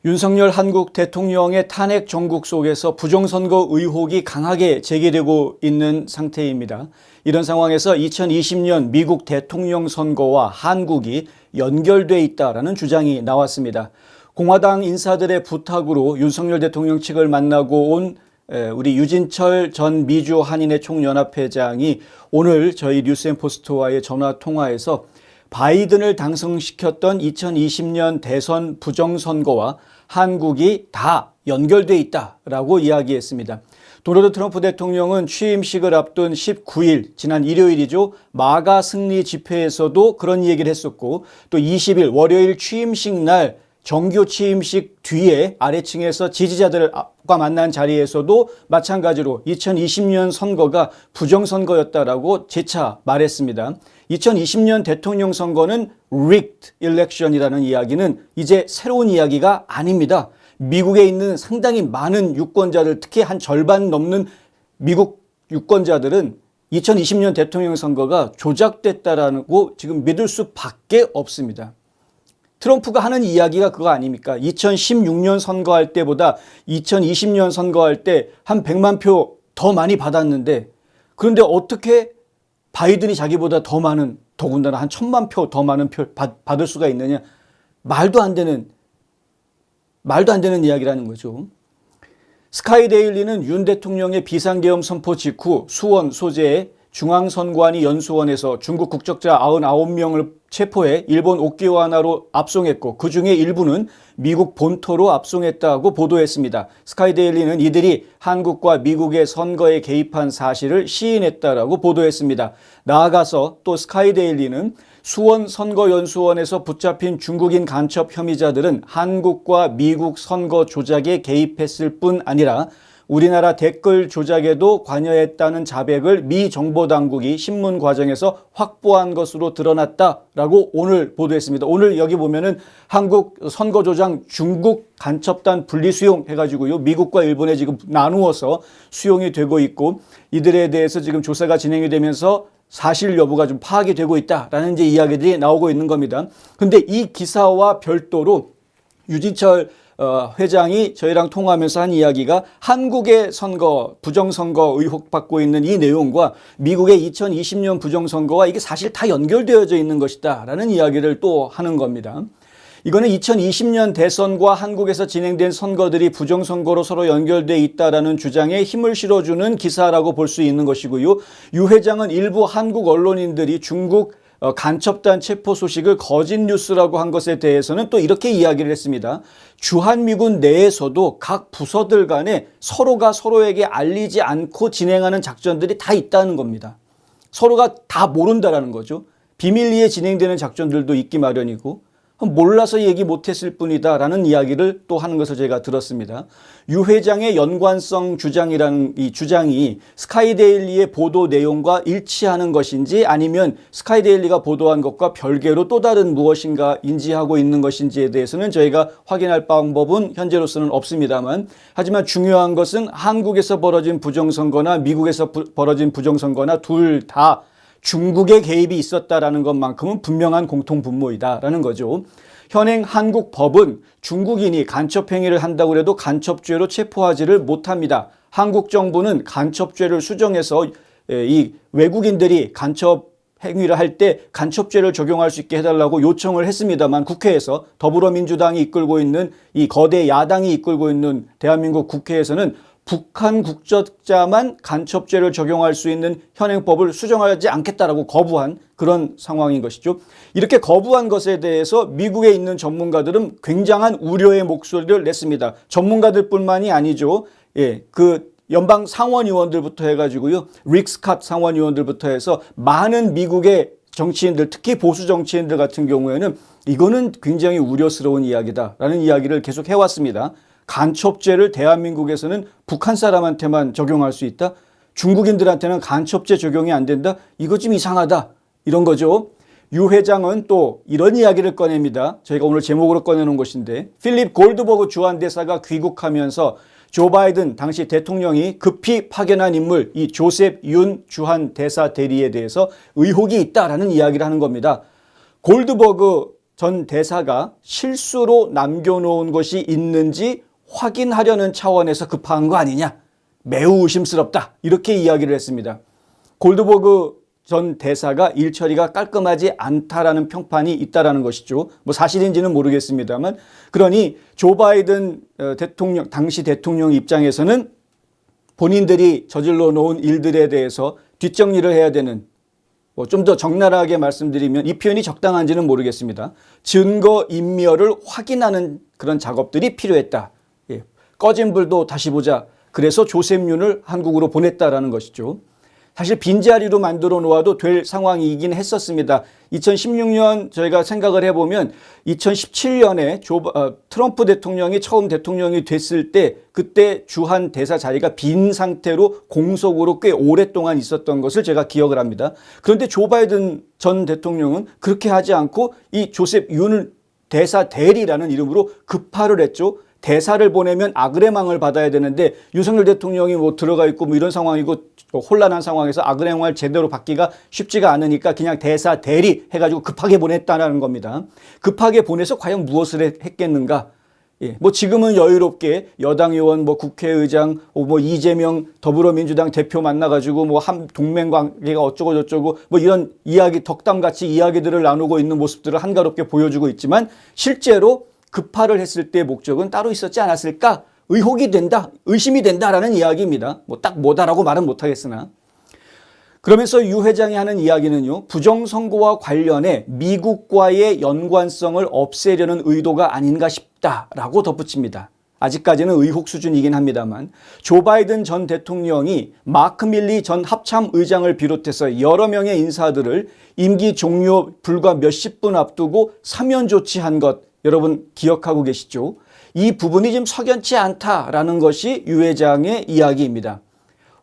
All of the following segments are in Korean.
윤석열 한국 대통령의 탄핵 정국 속에서 부정선거 의혹이 강하게 제기되고 있는 상태입니다. 이런 상황에서 2020년 미국 대통령 선거와 한국이 연결돼 있다라는 주장이 나왔습니다. 공화당 인사들의 부탁으로 윤석열 대통령 측을 만나고 온 우리 유진철 전 미주 한인회 총연합회장이 오늘 저희 뉴스앤포스트와의 전화 통화에서 바이든을 당선시켰던 2020년 대선 부정선거와 한국이 다 연결돼 있다라고 이야기했습니다. 도널드 트럼프 대통령은 취임식을 앞둔 19일 지난 일요일이죠. 마가 승리 집회에서도 그런 얘기를 했었고 또 20일 월요일 취임식 날 정규 취임식 뒤에 아래층에서 지지자들과 만난 자리에서도 마찬가지로 2020년 선거가 부정선거였다라고 재차 말했습니다. 2020년 대통령 선거는 rigged election이라는 이야기는 이제 새로운 이야기가 아닙니다. 미국에 있는 상당히 많은 유권자들, 특히 한 절반 넘는 미국 유권자들은 2020년 대통령 선거가 조작됐다라고 지금 믿을 수밖에 없습니다. 트럼프가 하는 이야기가 그거 아닙니까? 2016년 선거할 때보다 2020년 선거할 때 한 100만 표 더 많이 받았는데 그런데 어떻게 바이든이 자기보다 더 많은 더군다나 한 1000만 표 더 많은 표 받을 수가 있느냐? 말도 안 되는 이야기라는 거죠. 스카이데일리는 윤 대통령의 비상계엄 선포 직후 수원 소재의 중앙선관위 연수원에서 중국 국적자 99명을 체포해 일본 오키나와로 압송했고 그중에 일부는 미국 본토로 압송했다고 보도했습니다. 스카이데일리는 이들이 한국과 미국의 선거에 개입한 사실을 시인했다라고 보도했습니다. 나아가서 또 스카이데일리는 수원 선거연수원에서 붙잡힌 중국인 간첩 혐의자들은 한국과 미국 선거 조작에 개입했을 뿐 아니라 우리나라 댓글 조작에도 관여했다는 자백을 미 정보당국이 신문 과정에서 확보한 것으로 드러났다라고 오늘 보도했습니다. 오늘 여기 보면은 한국 선거 조작 중국 간첩단 분리 수용 해가지고요. 미국과 일본에 지금 나누어서 수용이 되고 있고 이들에 대해서 지금 조사가 진행이 되면서 사실 여부가 좀 파악이 되고 있다라는 이제 이야기들이 나오고 있는 겁니다. 근데 이 기사와 별도로 유진철 회장이 저희랑 통화하면서 한 이야기가 한국의 선거, 부정선거 의혹받고 있는 이 내용과 미국의 2020년 부정선거와 이게 사실 다 연결되어져 있는 것이다 라는 이야기를 또 하는 겁니다. 이거는 2020년 대선과 한국에서 진행된 선거들이 부정선거로 서로 연결돼 있다라는 주장에 힘을 실어주는 기사라고 볼 수 있는 것이고요. 유 회장은 일부 한국 언론인들이 중국 간첩단 체포 소식을 거짓 뉴스라고 한 것에 대해서는 또 이렇게 이야기를 했습니다. 주한미군 내에서도 각 부서들 간에 서로가 서로에게 알리지 않고 진행하는 작전들이 다 있다는 겁니다. 서로가 다 모른다라는 거죠. 비밀리에 진행되는 작전들도 있기 마련이고 몰라서 얘기 못했을 뿐이다 라는 이야기를 또 하는 것을 제가 들었습니다. 유 회장의 연관성 주장이라는 이 주장이 스카이데일리의 보도 내용과 일치하는 것인지 아니면 스카이데일리가 보도한 것과 별개로 또 다른 무엇인가 인지하고 있는 것인지에 대해서는 저희가 확인할 방법은 현재로서는 없습니다만 하지만 중요한 것은 한국에서 벌어진 부정선거나 미국에서 벌어진 부정선거나 둘 다 중국의 개입이 있었다라는 것만큼은 분명한 공통분모이다라는 거죠. 현행 한국 법은 중국인이 간첩행위를 한다고 해도 간첩죄로 체포하지를 못합니다. 한국 정부는 간첩죄를 수정해서 이 외국인들이 간첩 행위를 할 때 간첩죄를 적용할 수 있게 해달라고 요청을 했습니다만 국회에서 더불어민주당이 이끌고 있는 이 거대 야당이 이끌고 있는 대한민국 국회에서는 북한 국적자만 간첩죄를 적용할 수 있는 현행법을 수정하지 않겠다라고 거부한 그런 상황인 것이죠. 이렇게 거부한 것에 대해서 미국에 있는 전문가들은 굉장한 우려의 목소리를 냈습니다. 전문가들뿐만이 아니죠. 그 연방 상원의원들부터 해가지고요. 릭 스캇 상원의원들부터 해서 많은 미국의 정치인들, 특히 보수 정치인들 같은 경우에는 이거는 굉장히 우려스러운 이야기다라는 이야기를 계속 해왔습니다. 간첩죄를 대한민국에서는 북한 사람한테만 적용할 수 있다? 중국인들한테는 간첩죄 적용이 안 된다? 이거 좀 이상하다. 이런 거죠. 유 회장은 또 이런 이야기를 꺼냅니다. 저희가 오늘 제목으로 꺼내놓은 것인데 필립 골드버그 주한대사가 귀국하면서 조 바이든 당시 대통령이 급히 파견한 인물 이 조셉 윤 주한대사 대리에 대해서 의혹이 있다라는 이야기를 하는 겁니다. 골드버그 전 대사가 실수로 남겨놓은 것이 있는지 확인하려는 차원에서 급한 거 아니냐. 매우 의심스럽다. 이렇게 이야기를 했습니다. 골드버그 전 대사가 일 처리가 깔끔하지 않다라는 평판이 있다라는 것이죠. 뭐 사실인지는 모르겠습니다만, 그러니 조 바이든 대통령, 당시 대통령 입장에서는 본인들이 저질러 놓은 일들에 대해서 뒷정리를 해야 되는, 좀 더 적나라하게 말씀드리면 이 표현이 적당한지는 모르겠습니다. 증거 인멸을 확인하는 그런 작업들이 필요했다. 예. 꺼진 불도 다시 보자. 그래서 조셉 윤을 한국으로 보냈다라는 것이죠. 사실 빈자리로 만들어 놓아도 될 상황이긴 했었습니다. 2016년 저희가 생각을 해보면 2017년에 트럼프 대통령이 처음 대통령이 됐을 때 그때 주한 대사 자리가 빈 상태로 공석으로 꽤 오랫동안 있었던 것을 제가 기억을 합니다. 그런데 조 바이든 전 대통령은 그렇게 하지 않고 이 조셉 윤 대사 대리라는 이름으로 급파를 했죠. 대사를 보내면 아그레망을 받아야 되는데 윤석열 대통령이 뭐 들어가 있고 뭐 이런 상황이고 혼란한 상황에서 아그레망을 제대로 받기가 쉽지가 않으니까 그냥 대사 대리 해가지고 급하게 보냈다는 겁니다. 급하게 보내서 과연 무엇을 했겠는가? 예, 뭐 지금은 여유롭게 여당 의원, 뭐 국회의장, 뭐 이재명 더불어민주당 대표 만나가지고 뭐 한 동맹 관계가 어쩌고 저쩌고 뭐 이런 이야기 덕담같이 이야기들을 나누고 있는 모습들을 한가롭게 보여주고 있지만 실제로 급파를 했을 때의 목적은 따로 있었지 않았을까? 의혹이 된다, 의심이 된다라는 이야기입니다. 뭐 딱 뭐다라고 말은 못하겠으나. 그러면서 유 회장이 하는 이야기는요, 부정선거와 관련해 미국과의 연관성을 없애려는 의도가 아닌가 싶다라고 덧붙입니다. 아직까지는 의혹 수준이긴 합니다만 조 바이든 전 대통령이 마크 밀리 전 합참의장을 비롯해서 여러 명의 인사들을 임기 종료 불과 몇십 분 앞두고 사면 조치한 것 여러분 기억하고 계시죠? 이 부분이 지금 석연치 않다라는 것이 유 회장의 이야기입니다.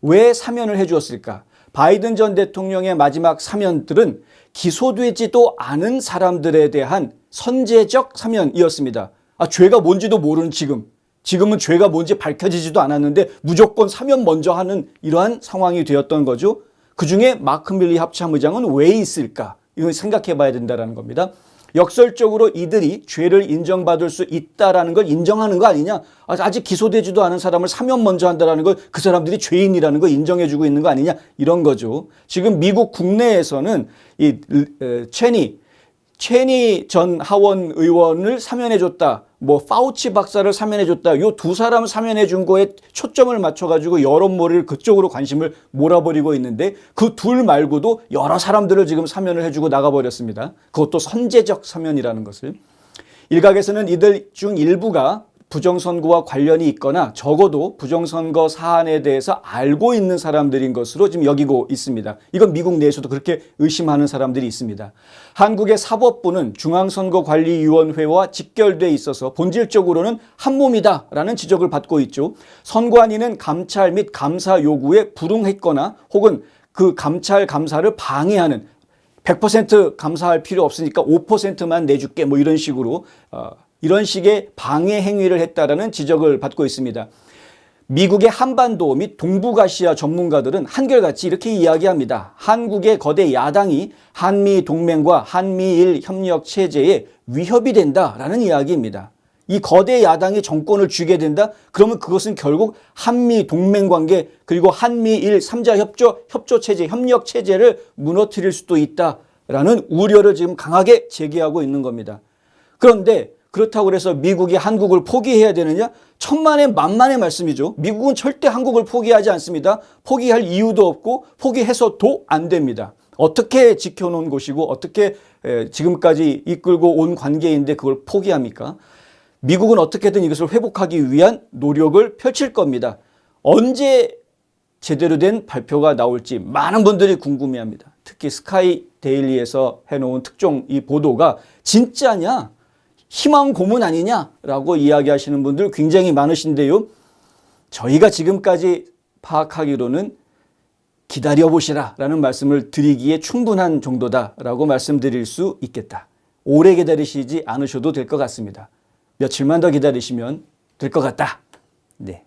왜 사면을 해 주었을까? 바이든 전 대통령의 마지막 사면들은 기소되지도 않은 사람들에 대한 선제적 사면이었습니다. 죄가 뭔지도 모르는 지금은 죄가 뭔지 밝혀지지도 않았는데 무조건 사면 먼저 하는 이러한 상황이 되었던 거죠. 그중에 마크 밀리 합참의장은 왜 있을까? 이건 생각해 봐야 된다는 겁니다. 역설적으로 이들이 죄를 인정받을 수 있다는 걸 인정하는 거 아니냐? 아직 기소되지도 않은 사람을 사면 먼저 한다는 걸 그 사람들이 죄인이라는 걸 인정해주고 있는 거 아니냐? 이런 거죠. 지금 미국 국내에서는 이 체니 전 하원 의원을 사면해줬다. 뭐 파우치 박사를 사면해줬다. 요 두 사람 사면해준 거에 초점을 맞춰가지고 여론몰이를 그쪽으로 관심을 몰아버리고 있는데 그 둘 말고도 여러 사람들을 지금 사면을 해주고 나가버렸습니다. 그것도 선제적 사면이라는 것을. 일각에서는 이들 중 일부가 부정선거와 관련이 있거나 적어도 부정선거 사안에 대해서 알고 있는 사람들인 것으로 지금 여기고 있습니다. 이건 미국 내에서도 그렇게 의심하는 사람들이 있습니다. 한국의 사법부는 중앙선거관리위원회와 직결돼 있어서 본질적으로는 한 몸이다라는 지적을 받고 있죠. 선관위는 감찰 및 감사 요구에 불응했거나 혹은 그 감찰 감사를 방해하는 100% 감사할 필요 없으니까 5%만 내줄게 뭐 이런 식으로 이런 식의 방해 행위를 했다라는 지적을 받고 있습니다. 미국의 한반도 및 동북아시아 전문가들은 한결같이 이렇게 이야기합니다. 한국의 거대 야당이 한미 동맹과 한미일 협력 체제에 위협이 된다라는 이야기입니다. 이 거대 야당이 정권을 쥐게 된다? 그러면 그것은 결국 한미 동맹 관계 그리고 한미일 3자 협조 체제, 협력 체제를 무너뜨릴 수도 있다라는 우려를 지금 강하게 제기하고 있는 겁니다. 그런데 그렇다고 해서 미국이 한국을 포기해야 되느냐? 천만의 만만의 말씀이죠. 미국은 절대 한국을 포기하지 않습니다. 포기할 이유도 없고 포기해서도 안 됩니다. 어떻게 지켜놓은 곳이고 어떻게 지금까지 이끌고 온 관계인데 그걸 포기합니까? 미국은 어떻게든 이것을 회복하기 위한 노력을 펼칠 겁니다. 언제 제대로 된 발표가 나올지 많은 분들이 궁금해합니다. 특히 스카이 데일리에서 해놓은 특종 이 보도가 진짜냐? 희망 고문 아니냐라고 이야기하시는 분들 굉장히 많으신데요. 저희가 지금까지 파악하기로는 기다려보시라 라는 말씀을 드리기에 충분한 정도다라고 말씀드릴 수 있겠다. 오래 기다리시지 않으셔도 될 것 같습니다. 며칠만 더 기다리시면 될 것 같다. 네.